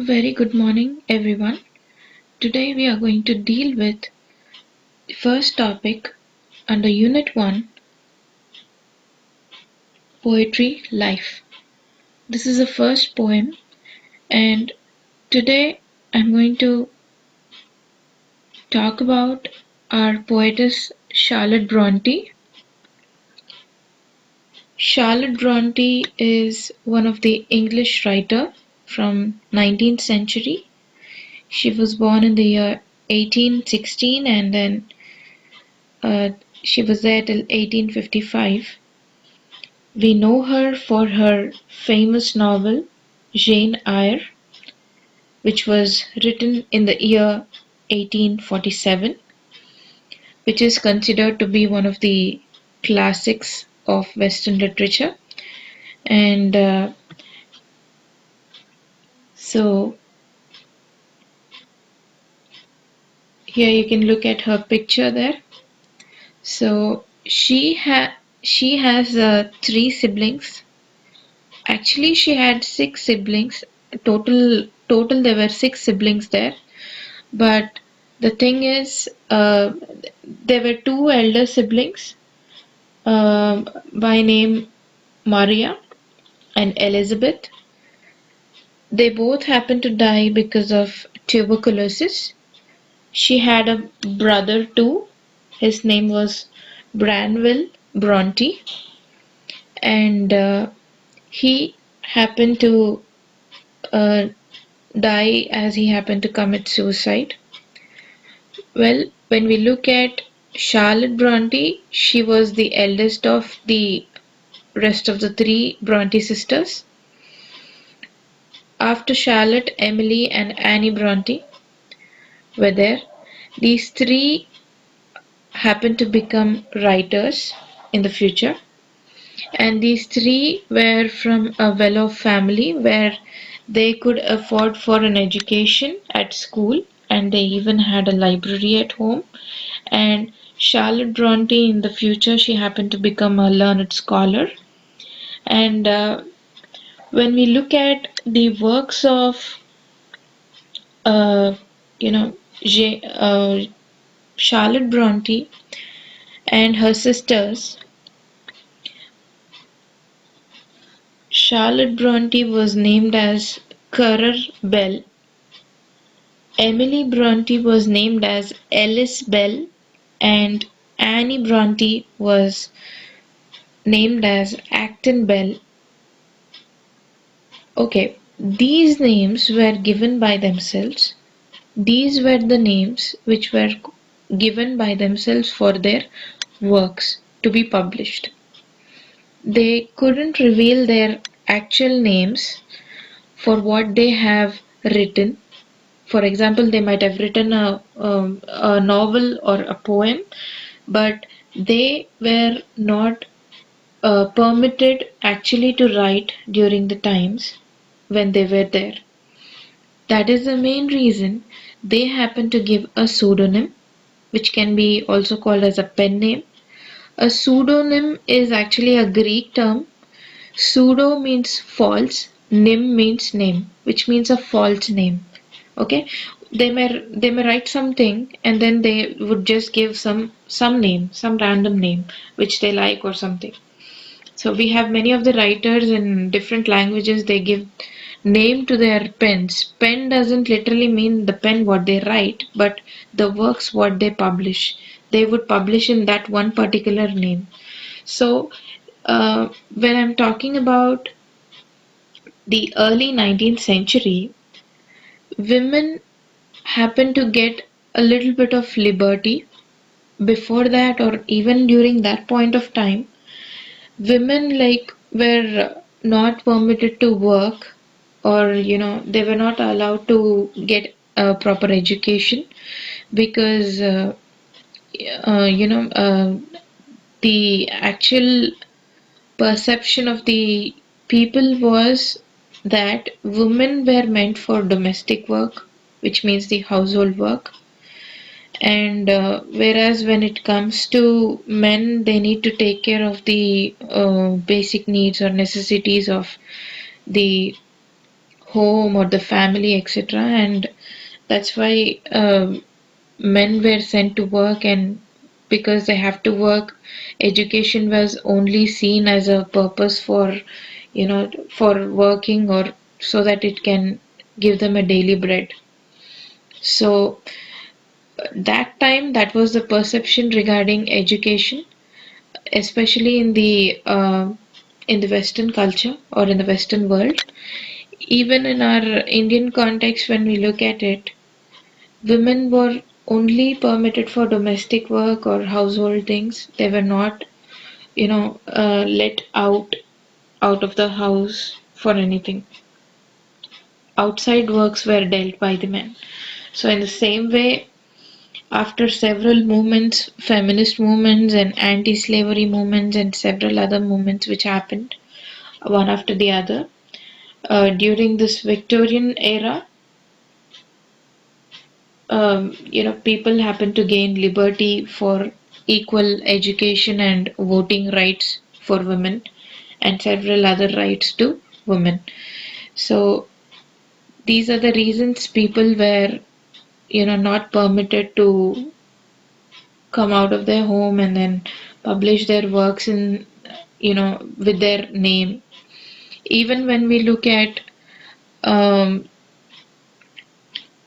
A very good morning, everyone. Today we are going to deal with the first topic under Unit 1, Poetry Life. This is the first poem, and today I'm going to talk about our poetess Charlotte Bronte. Charlotte Bronte is one of the English writer from 19th century. She was born in the year 1816 and then uh, she was there till 1855. We know her for her famous novel Jane Eyre, which was written in the year 1847, which is considered to be one of the classics of Western literature. And so here you can look at her picture there. So she has three siblings. Actually, she had six siblings. Total there were six siblings there. But the thing is, there were two elder siblings by name Maria and Elizabeth. They both happened to die because of tuberculosis. She had a brother too. His name was Branwell Bronte, and he happened to uh, die as he happened to commit suicide. Well, when we look at Charlotte Bronte, she was the eldest of the rest of the three Bronte sisters. After Charlotte, Emily, and Annie Bronte were there. These three happened to become writers in the future, and these three were from a well-off family where they could afford for an education at school, and they even had a library at home. And Charlotte Bronte, in the future, she happened to become a learned scholar. And when we look at the works of, uh, you know, Charlotte Bronte and her sisters, Charlotte Bronte was named as Currer Bell. Emily Bronte was named as Ellis Bell, and Annie Bronte was named as Acton Bell. Okay, these names were given by themselves. These were the names which were given by themselves for their works to be published. They couldn't reveal their actual names for what they have written. For example, they might have written a novel or a poem, but they were not permitted actually to write during the times when they were there. That is the main reason they happen to give a pseudonym, which can be also called as a pen name. A pseudonym is actually a Greek term. Pseudo means false, nym means name, which means a false name. Okay, they may write something and then they would just give some name, some random name which they like or something. So we have many of the writers in different languages, they give name to their pens. Pen doesn't literally mean the pen what they write, but the works what they publish. They would publish in that one particular name. So when I'm talking about the early 19th century, women happened to get a little bit of liberty. Before that, or even during that point of time, women like were not permitted to work, or they were not allowed to get a proper education because uh, you know uh, the actual perception of the people was that women were meant for domestic work, which means the household work. And whereas when it comes to men, they need to take care of the basic needs or necessities of the home or the family, etc. And that's why men were sent to work, and because they have to work, education was only seen as a purpose for, for working, or so that it can give them a daily bread. So that time, that was the perception regarding education, especially in the Western culture or in the Western world. Even in our Indian context, when we look at it, women were only permitted for domestic work or household things. They were not, let out of the house for anything. Outside works were dealt by the men. So in the same way, after several movements, feminist movements and anti-slavery movements and several other movements which happened one after the other, during this Victorian era, people happen to gain liberty for equal education and voting rights for women and several other rights to women. So these are the reasons people were, not permitted to come out of their home and then publish their works in, with their name. Even when we look at um,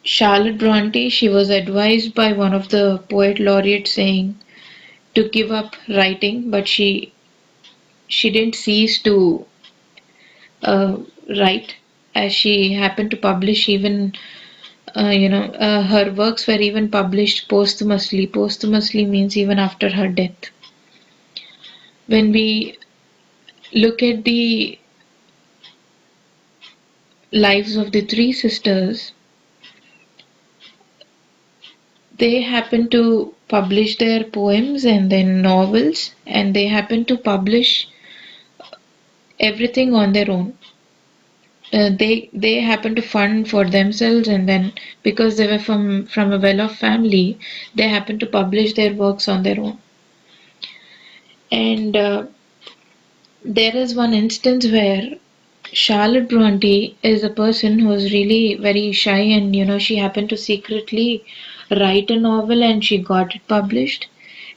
Charlotte Bronte, she was advised by one of the poet laureates saying to give up writing, but she didn't cease to uh, write, as she happened to publish even her works were even published posthumously. Posthumously means even after her death. When we look at the lives of the three sisters, they happen to publish their poems and then novels, and they happen to publish everything on their own. They happen to fund for themselves, and then because they were from a well-off family, they happen to publish their works on their own. And there is one instance where Charlotte Bronte is a person who is really very shy, and she happened to secretly write a novel and she got it published.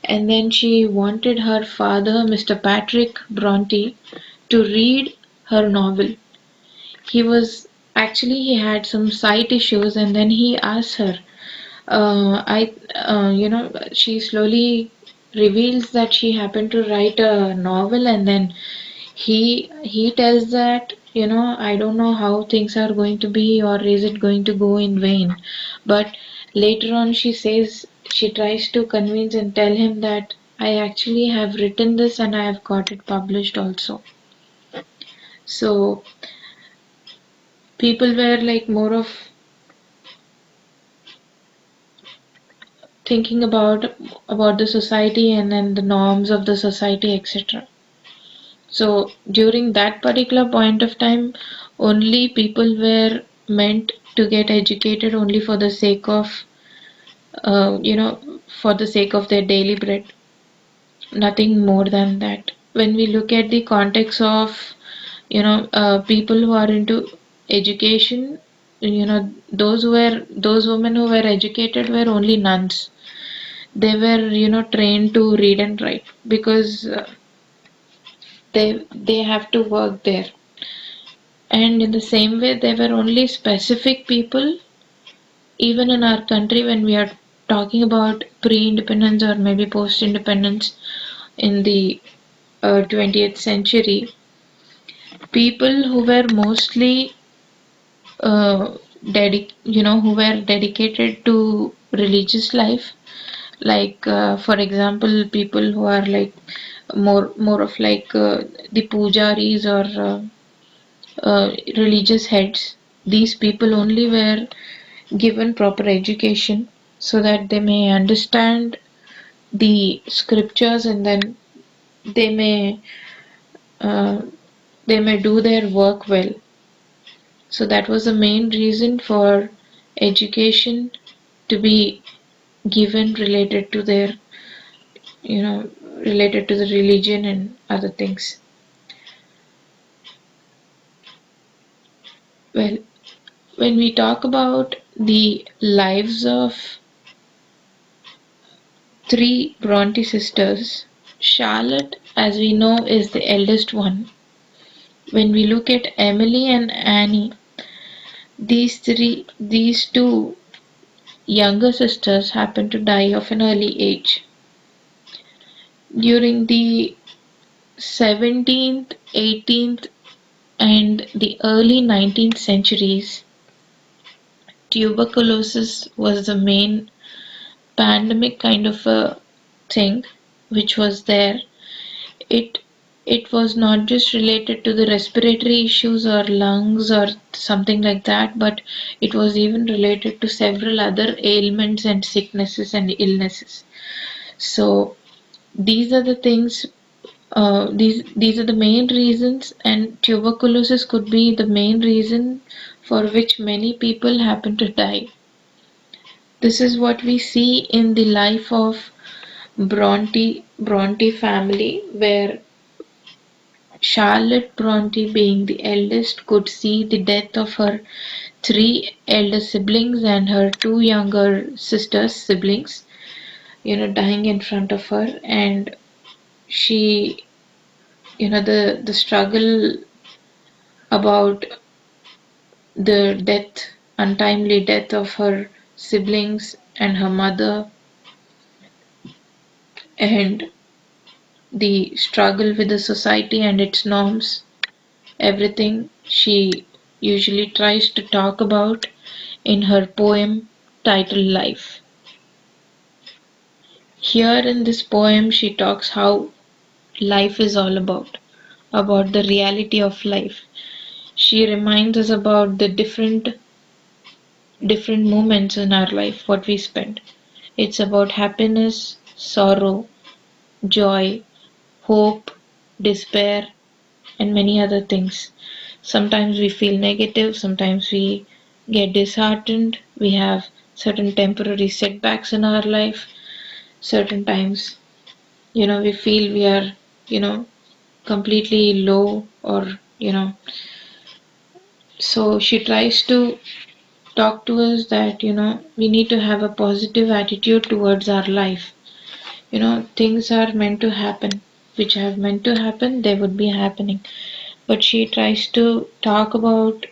And then she wanted her father, Mr. Patrick Bronte, to read her novel. He had some sight issues, and then he asked her. She slowly reveals that she happened to write a novel, and then he tells that, I don't know how things are going to be, or is it going to go in vain. But later on, she tries to convince and tell him that I actually have written this and I have got it published also. So people were like more of thinking about the society and then the norms of the society, etc. So during that particular point of time, only people were meant to get educated only for the sake of, for the sake of their daily bread, nothing more than that. When we look at the context of, people who are into education, those women who were educated were only nuns. They were, trained to read and write because they have to work there. And in the same way, there were only specific people, even in our country, when we are talking about pre-independence or maybe post-independence in the 20th century, people who were mostly who were dedicated to religious life, like for example, people who are like more of like the pujaris or religious heads. These people only were given proper education so that they may understand the scriptures, and then they may uh, they may do their work well. So that was the main reason for education to be given related to their, related to the religion and other things. Well, when we talk about the lives of three Bronte sisters, Charlotte, as we know, is the eldest one. When we look at Emily and Annie, these two younger sisters happen to die of an early age. During the 17th, 18th, and the early 19th centuries, tuberculosis was the main pandemic kind of a thing which was there. It it was not just related to the respiratory issues or lungs or something like that, but it was even related to several other ailments and sicknesses and illnesses. So these are the things, these are the main reasons, and tuberculosis could be the main reason for which many people happen to die. This is what we see in the life of Bronte family, where Charlotte Bronte, being the eldest, could see the death of her three elder siblings and her two younger sisters siblings, dying in front of her. And she, the struggle about the untimely death of her siblings and her mother, and the struggle with the society and its norms, everything she usually tries to talk about in her poem titled Life. Here in this poem, she talks how life is all about the reality of life. She reminds us about the different moments in our life, what we spend. It's about happiness, sorrow, joy, hope, despair, and many other things. Sometimes we feel negative, sometimes we get disheartened, we have certain temporary setbacks in our life, certain times, we feel we are, you know, completely low, or, so she tries to talk to us that, we need to have a positive attitude towards our life. Things are meant to happen, which have meant to happen, they would be happening. But she tries to talk about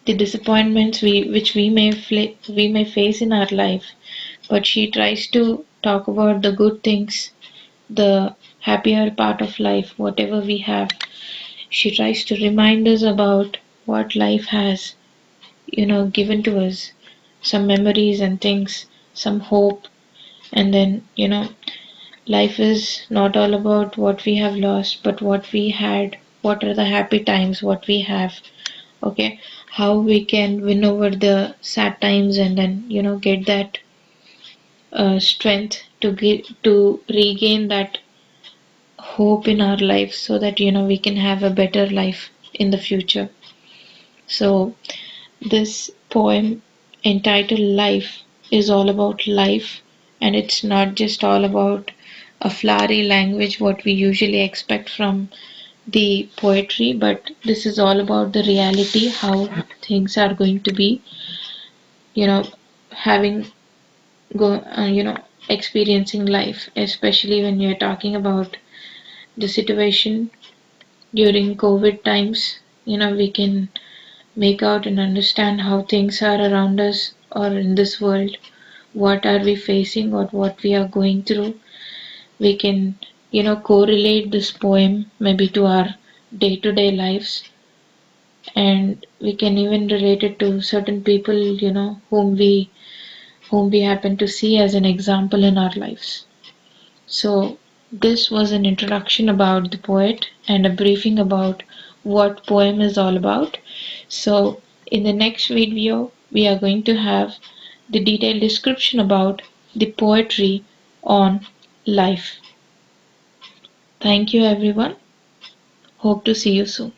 the disappointments which we may face in our life, but she tries to talk about the good things, the happier part of life, whatever we have. She tries to remind us about what life has, given to us, some memories and things, some hope, and then, life is not all about what we have lost, but what we had, what are the happy times, what we have. Okay, how we can win over the sad times, and then, get that strength to regain that hope in our life, so that, we can have a better life in the future. So this poem entitled Life is all about life, and it's not just all about a flowery language what we usually expect from the poetry, but this is all about the reality, how things are going to be, you know, having experiencing life, especially when you're talking about the situation during COVID times. We can make out and understand how things are around us or in this world, what are we facing or what we are going through. We can, correlate this poem maybe to our day-to-day lives, and we can even relate it to certain people, whom we happen to see as an example in our lives. So this was an introduction about the poet and a briefing about what poem is all about. So in the next video, we are going to have the detailed description about the poetry on life. Thank you everyone. Hope to see you soon.